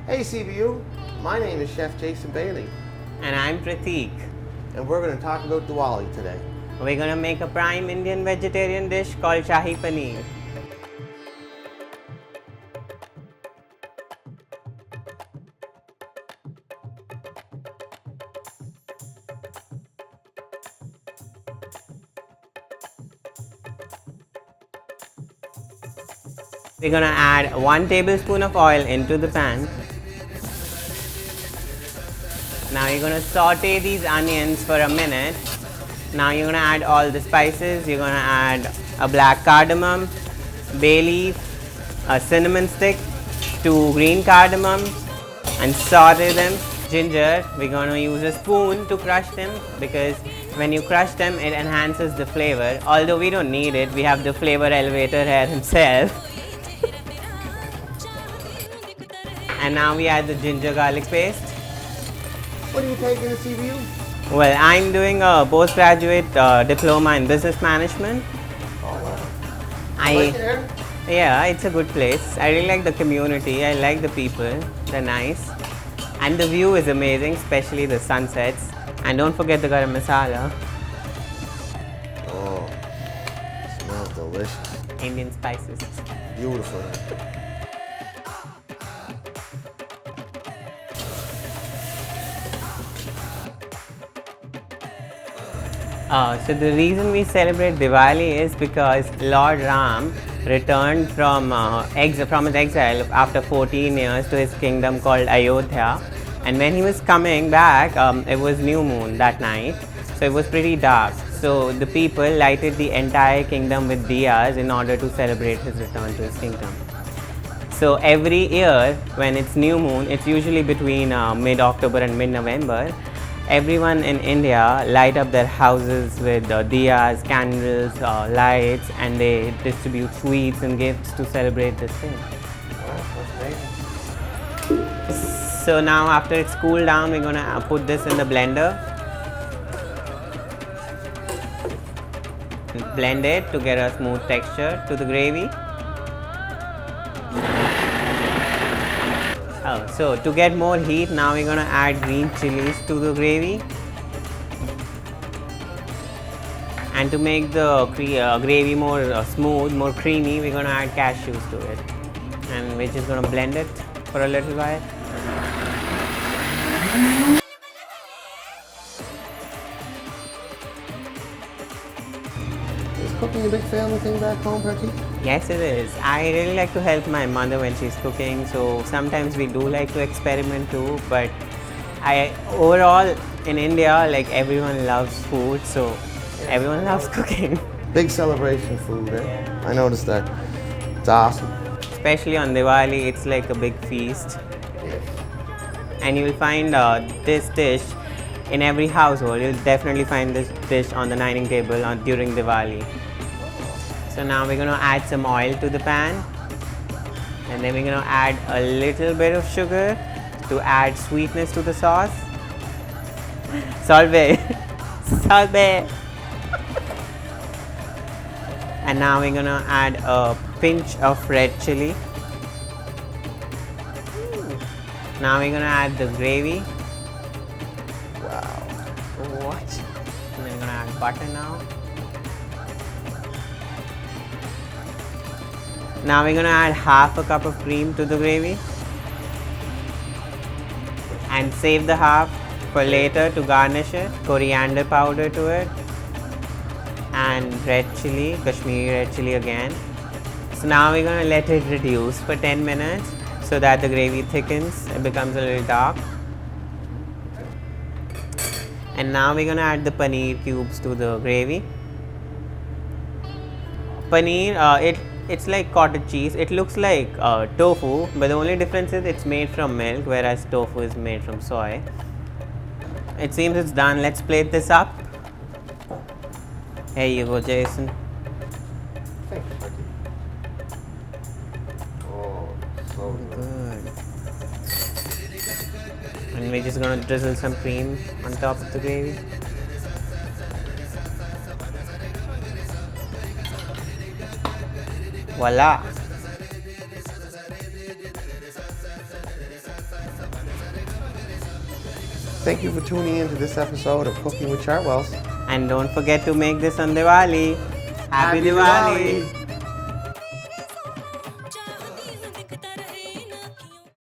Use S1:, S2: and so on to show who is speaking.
S1: Hey CBU, my name is Chef Jason Bailey.
S2: And I'm Prateek.
S1: And we're going to talk about Diwali today.
S2: We're gonna make a prime Indian vegetarian dish called Shahi Paneer. We're gonna add 1 tablespoon of oil into the pan. Now you're gonna saute these onions for a minute. Now you're gonna add all the spices. You're gonna add a black cardamom, bay leaf, a cinnamon stick, 2 green cardamoms, and saute them. Ginger, we're gonna use a spoon to crush them because when you crush them, it enhances the flavor. Although we don't need it, we have the flavor elevator here himself. And now we add the ginger garlic paste.
S1: What are you taking to CBU?
S2: Well, I'm doing a postgraduate diploma in business management.
S1: Oh wow.
S2: I
S1: like it here?
S2: Yeah, it's a good place. I really like the community. I like the people. They're nice. And the view is amazing, especially the sunsets. And don't forget the garam masala.
S1: Oh, smells delicious.
S2: Indian spices.
S1: Beautiful.
S2: So the reason we celebrate Diwali is because Lord Ram returned from his exile after 14 years to his kingdom called Ayodhya. And when he was coming back, it was new moon that night, so it was pretty dark. So the people lighted the entire kingdom with diyas in order to celebrate his return to his kingdom. So every year when it's new moon, it's usually between mid-October and mid-November, everyone in India light up their houses with diyas, candles, lights, and they distribute sweets and gifts to celebrate this thing.
S1: Wow, that's amazing.
S2: So now after it's cooled down, we're gonna put this in the blender. Blend it to get a smooth texture to the gravy. So to get more heat, now we're gonna add green chillies to the gravy. And to make the gravy more smooth, more creamy, we're gonna add cashews to it. And we're just gonna blend it for a little while.
S1: Is cooking a big family thing back home, Prateek?
S2: Yes, it is. I really like to help my mother when she's cooking, so sometimes we do like to experiment too. But overall in India, like everyone loves food, so everyone loves cooking.
S1: Big celebration food, eh?
S2: Yeah.
S1: I noticed that. It's awesome.
S2: Especially on Diwali, it's like a big feast.
S1: Yes.
S2: And you will find this dish in every household. You'll definitely find this dish on the dining table during Diwali. So now we're going to add some oil to the pan, and then we're going to add a little bit of sugar to add sweetness to the sauce. Salve! Salve! And now we're going to add a pinch of red chili. Now we're going to add the gravy.
S1: Wow.
S2: What? And then we're going to add butter now. Now we're going to add half a cup of cream to the gravy and save the half for later to garnish it. Coriander powder to it and red chili, Kashmiri red chili again. So now we're going to let it reduce for 10 minutes so that the gravy thickens, it becomes a little dark. And now we're going to add the paneer cubes to the gravy. Paneer, it's like cottage cheese. It looks like tofu, but the only difference is it's made from milk, whereas tofu is made from soy. It seems it's done. Let's plate this up. Here you go, Jason.
S1: Thank you, Prateek. Oh, so good.
S2: And we're just going to drizzle some cream on top of the gravy. Voila!
S1: Thank you for tuning in to this episode of Cooking with Chartwells.
S2: And don't forget to make this on Diwali. Happy Diwali!